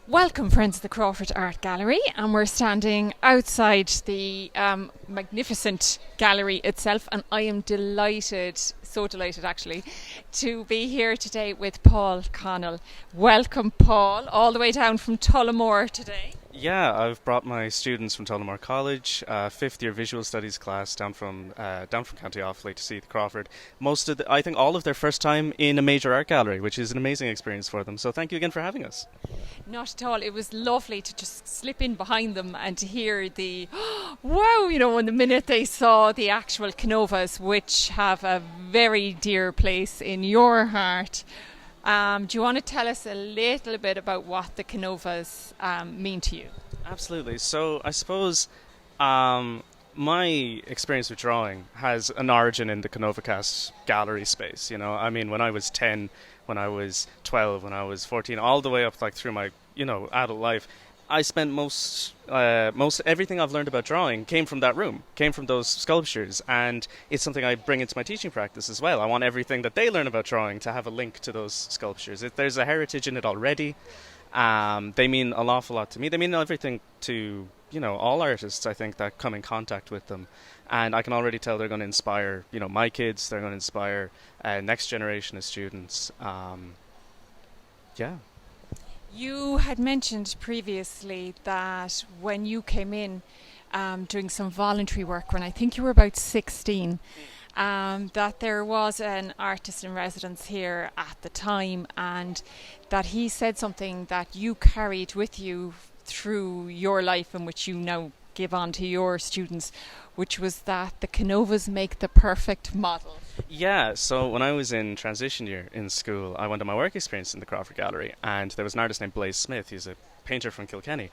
Welcome, friends of the Crawford Art Gallery, and we're standing outside the magnificent gallery itself, and I am delighted, so delighted actually, to be here today with Paul Connell. Welcome, Paul, all the way down from Tullamore today. Yeah, I've brought my students from Tullamore College, fifth year visual studies class down from County Offaly to see the Crawford. I think all of their first time in a major art gallery, which is an amazing experience for them. So thank you again for having us. Not at all. It was lovely to just slip in behind them and to hear the wow, in the minute they saw the actual Canovas, which have a very dear place in your heart. Do you want to tell us a little bit about what the Canovas mean to you? Absolutely. So I suppose my experience with drawing has an origin in the Canovacast gallery space. I mean, when I was 10, when I was 12, when I was 14, all the way up like through my adult life, I spent most everything I've learned about drawing came from that room, came from those sculptures, and it's something I bring into my teaching practice as well. I want everything that they learn about drawing to have a link to those sculptures. There's a heritage in it already. They mean an awful lot to me. They mean everything to all artists, I think, that come in contact with them, and I can already tell they're going to inspire my kids. They're going to inspire next generation of students. Yeah. You had mentioned previously that when you came in doing some voluntary work, when I think you were about 16, that there was an artist in residence here at the time, and that he said something that you carried with you through your life and which you now give on to your students, which was that the Canovas make the perfect model. Yeah, so when I was in transition year in school, I went on my work experience in the Crawford Gallery, and there was an artist named Blaise Smith. He's a painter from Kilkenny,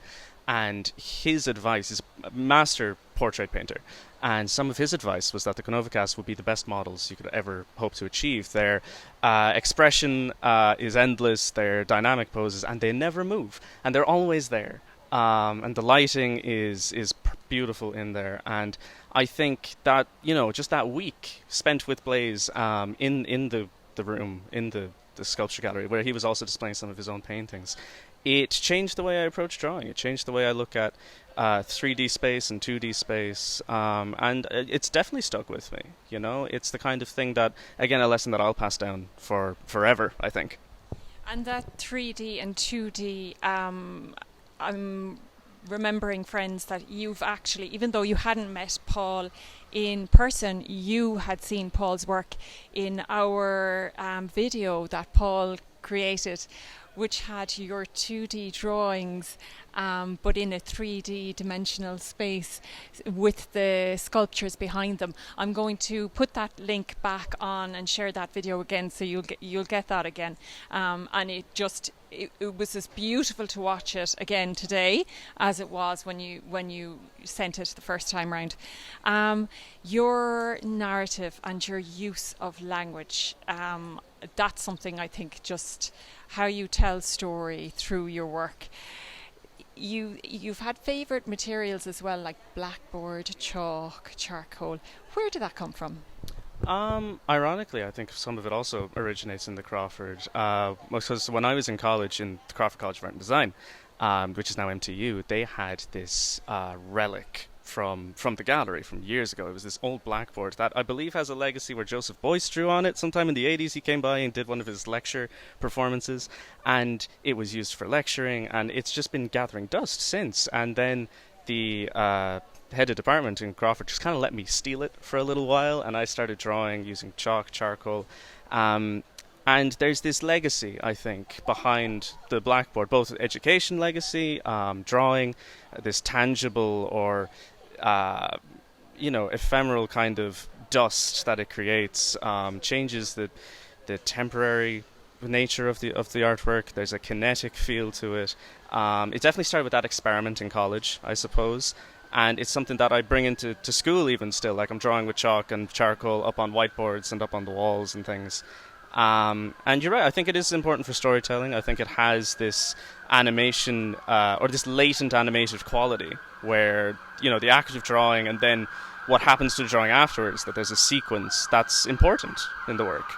and his advice is a master portrait painter, and some of his advice was that the Canovacast would be the best models you could ever hope to achieve. Their expression is endless, their dynamic poses, and they never move, and they're always there. And the lighting is beautiful in there, and I think that just that week spent with Blaise in the room in the sculpture gallery, where he was also displaying some of his own paintings, it changed the way I approach drawing. It changed the way I look at 3D space and 2D space, and it's definitely stuck with me. It's the kind of thing that, again, a lesson that I'll pass down for forever, I think. And that 3D and 2D, I'm remembering, friends, that you've actually, even though you hadn't met Paul in person, you had seen Paul's work in our video that Paul created, which had your 2D drawings but in a 3D dimensional space with the sculptures behind them. I'm going to put that link back on and share that video again, so you'll get that again. And it was as beautiful to watch it again today as it was when you sent it the first time round. Your narrative and your use of language, that's something I think, just how you tell story through your work. You've had favourite materials as well, like blackboard, chalk, charcoal. Where did that come from? Ironically, I think some of it also originates in the Crawford. Because when I was in college, in the Crawford College of Art and Design, which is now MTU, they had this relic from the gallery from years ago. It was this old blackboard that I believe has a legacy where Joseph Beuys drew on it. Sometime in the 80s he came by and did one of his lecture performances, and it was used for lecturing, and it's just been gathering dust since. And then the head of department in Crawford just kind of let me steal it for a little while, and I started drawing using chalk, charcoal, and there's this legacy, I think, behind the blackboard, both education legacy, drawing, this tangible or ephemeral kind of dust that it creates, changes the temporary nature of the artwork. There's a kinetic feel to it. It definitely started with that experiment in college, I suppose. And it's something that I bring into school even still. Like, I'm drawing with chalk and charcoal up on whiteboards and up on the walls and things. And you're right, I think it is important for storytelling. I think it has this animation, or this latent animated quality, where, the act of drawing and then what happens to the drawing afterwards, that there's a sequence that's important in the work.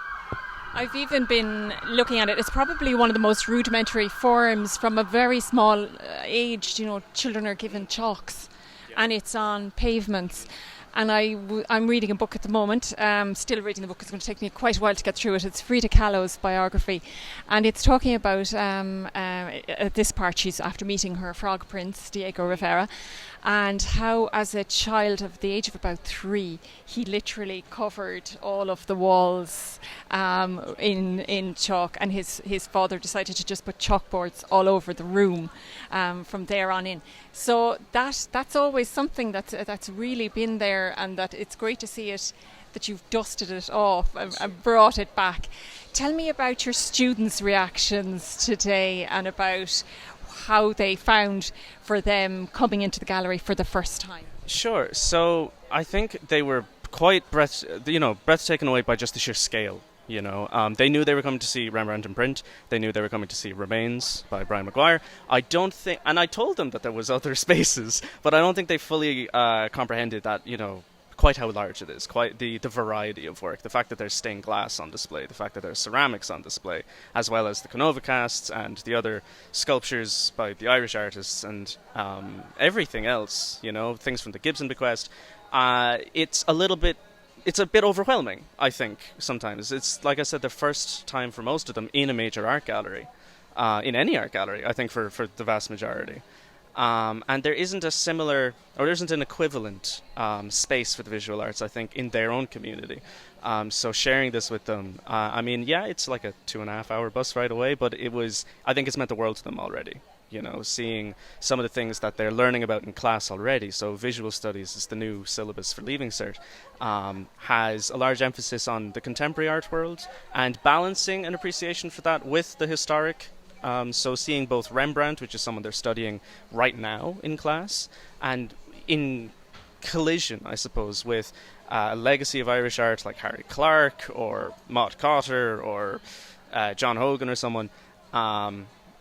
I've even been looking at it. It's probably one of the most rudimentary forms from a very small age. Children are given chalks, and it's on pavements. And I'm reading a book at the moment, still reading the book. It's going to take me quite a while to get through it. It's Frida Kahlo's biography. And it's talking about, at this part, she's after meeting her frog prince, Diego Rivera, and how as a child of the age of about 3, he literally covered all of the walls in chalk. And his father decided to just put chalkboards all over the room from there on in. So that's always something that's really been there, and that it's great to see it, that you've dusted it off and brought it back. Tell me about your students' reactions today and about how they found for them coming into the gallery for the first time. Sure. So I think they were quite breathtaken away by just the sheer scale. They knew they were coming to see Rembrandt in print. They knew they were coming to see Remains by Brian Maguire. I don't think, and I told them that there was other spaces, but I don't think they fully comprehended that, quite how large it is, quite the variety of work, the fact that there's stained glass on display, the fact that there's ceramics on display, as well as the Canovas casts and the other sculptures by the Irish artists and everything else, things from the Gibson bequest. It's a bit overwhelming, I think, sometimes. It's, like I said, the first time for most of them in a major art gallery, in any art gallery, I think, for the vast majority. And there isn't an equivalent space for the visual arts, I think, in their own community. So sharing this with them, it's like a 2.5-hour bus ride away, but I think it's meant the world to them already. Seeing some of the things that they're learning about in class already. So visual studies is the new syllabus for Leaving Cert, has a large emphasis on the contemporary art world and balancing an appreciation for that with the historic. So seeing both Rembrandt, which is someone they're studying right now in class, and in collision, I suppose, with a legacy of Irish art like Harry Clarke or Mott Cotter or John Hogan or someone,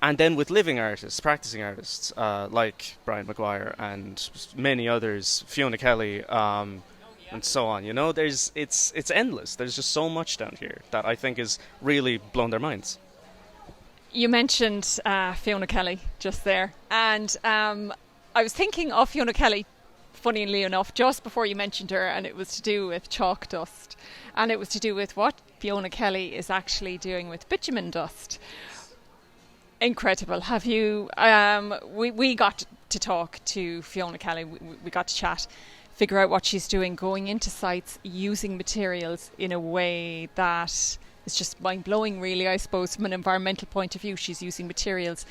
and then with living artists, practicing artists like Brian Maguire and many others, Fiona Kelly, and so on. It's endless. There's just so much down here that I think has really blown their minds. You mentioned Fiona Kelly just there, and I was thinking of Fiona Kelly, funnily enough, just before you mentioned her, and it was to do with chalk dust, and it was to do with what Fiona Kelly is actually doing with bitumen dust. Incredible. Have you? We got to talk to Fiona Kelly. We got to chat, figure out what she's doing, going into sites, using materials in a way that is just mind-blowing, really, I suppose, from an environmental point of view. She's using materials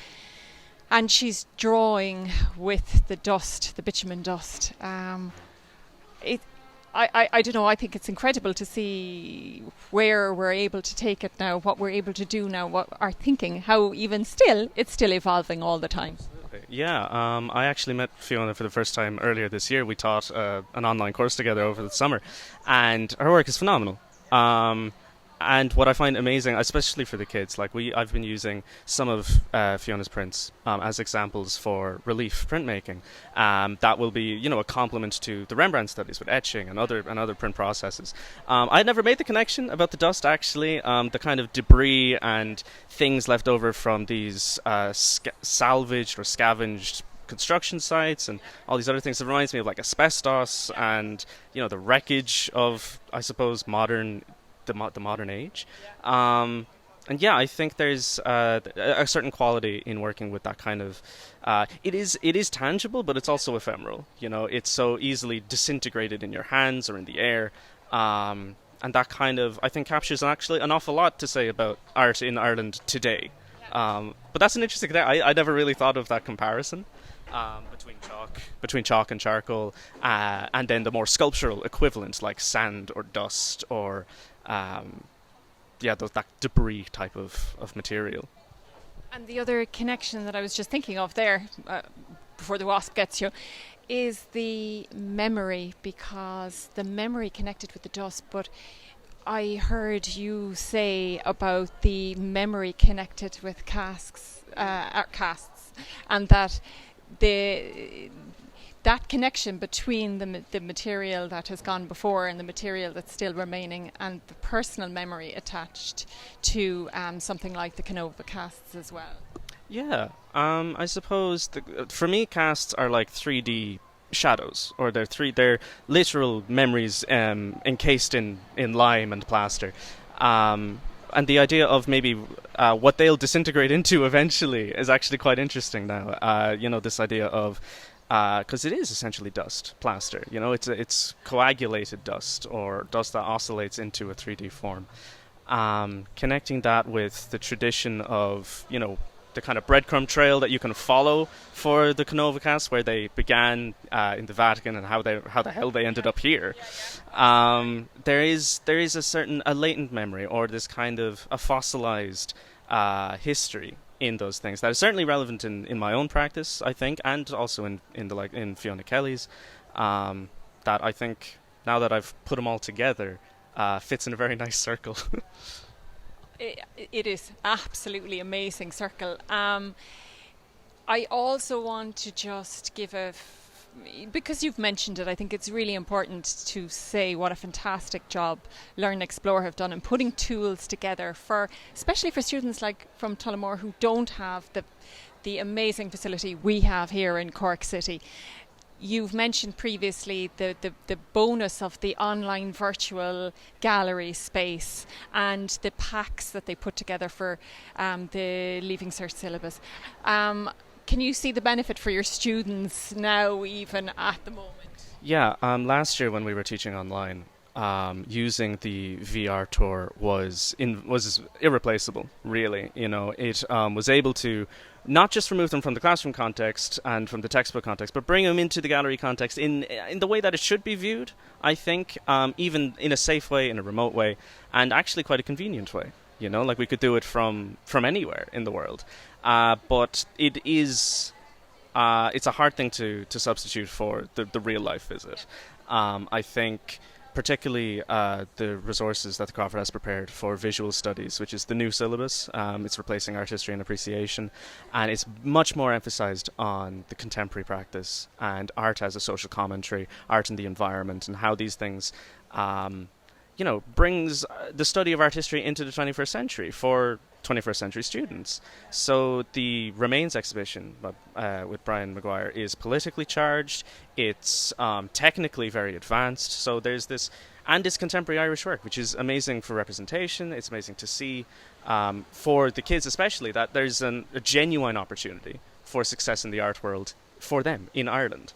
and she's drawing with the dust, the bitumen dust. I don't know, I think it's incredible to see where we're able to take it now, what we're able to do now, what our thinking, how even still, it's still evolving all the time. Yeah, I actually met Fiona for the first time earlier this year. We taught an online course together over the summer, and her work is phenomenal. And what I find amazing, especially for the kids, I've been using some of Fiona's prints as examples for relief printmaking. That will be, a complement to the Rembrandt studies with etching and other print processes. I had never made the connection about the dust, actually. The kind of debris and things left over from these salvaged or scavenged construction sites and all these other things. It reminds me of asbestos and, the wreckage of, I suppose, the modern age. And I think there's a certain quality in working with that kind of it is tangible, but it's also ephemeral. It's so easily disintegrated in your hands or in the air, and that kind of, I think, captures actually an awful lot to say about art in Ireland today. But that's an interesting thing. I never really thought of that comparison between chalk and charcoal, and then the more sculptural equivalent like sand or dust or that debris type of material. And the other connection that I was just thinking of there, before the wasp gets you, is the memory, because the memory connected with the dust. But I heard you say about the memory connected with casts, and that that connection between the material that has gone before and the material that's still remaining, and the personal memory attached to something like the Canova casts as well. Yeah, I suppose for me, casts are like 3D shadows, or they're literal memories encased in lime and plaster. And the idea of maybe what they'll disintegrate into eventually is actually quite interesting now. This idea of, because it is essentially dust, plaster. It's coagulated dust, or dust that oscillates into a 3D form. Connecting that with the tradition of, the kind of breadcrumb trail that you can follow for the Canova cast, where they began in the Vatican, and how the hell they ended up here. There is a latent memory, or this kind of a fossilized history in those things that is certainly relevant in my own practice, I think, and also in Fiona Kelly's. That I think, now that I've put them all together, fits in a very nice circle. It is absolutely amazing circle. I also want to just give because you've mentioned it, I think it's really important to say what a fantastic job Learn and Explore have done in putting tools together especially for students like from Tullamore who don't have the amazing facility we have here in Cork City. You've mentioned previously the bonus of the online virtual gallery space and the packs that they put together for the Leaving Cert syllabus. Can you see the benefit for your students now, even at the moment? Yeah, last year when we were teaching online, using the VR tour was irreplaceable, really. It was able to not just remove them from the classroom context and from the textbook context, but bring them into the gallery context in the way that it should be viewed, I think, even in a safe way, in a remote way, and actually quite a convenient way. Like we could do it from anywhere in the world. But it's a hard thing to substitute for the real life visit. I think particularly the resources that the Crawford has prepared for visual studies, which is the new syllabus. It's replacing art history and appreciation, and it's much more emphasized on the contemporary practice and art as a social commentary, art in the environment, and how these things brings the study of art history into the 21st century for 21st century students. So the Remains exhibition with Brian Maguire is politically charged. It's technically very advanced. So there's this, and it's contemporary Irish work, which is amazing for representation. It's amazing to see for the kids especially that there's a genuine opportunity for success in the art world for them in Ireland.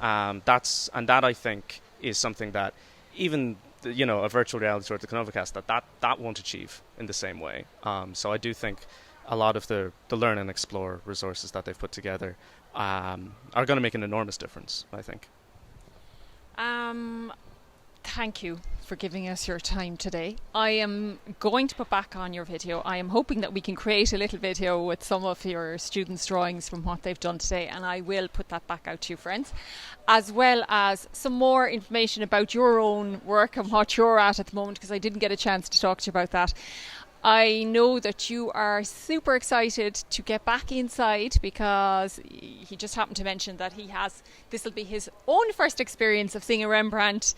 That I think is something that even a virtual reality tour at the Canova cast that won't achieve in the same way. So I do think a lot of the Learn and Explore resources that they've put together are going to make an enormous difference, I think. Thank you for giving us your time today. I am going to put back on your video. I am hoping that we can create a little video with some of your students' drawings from what they've done today, and I will put that back out to you, friends, as well as some more information about your own work and what you're at the moment, because I didn't get a chance to talk to you about that. I know that you are super excited to get back inside, because he just happened to mention that this will be his own first experience of seeing a Rembrandt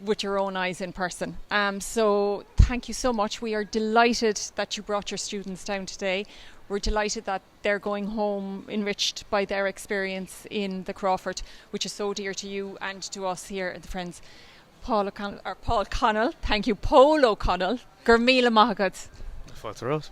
with your own eyes in person. So thank you so much. We are delighted that you brought your students down today. We're delighted that they're going home enriched by their experience in the Crawford, which is so dear to you and to us here at the Friends. Paul Connell, thank you, Paul O'Connell. Gurmila Mahagad. Fuck the road.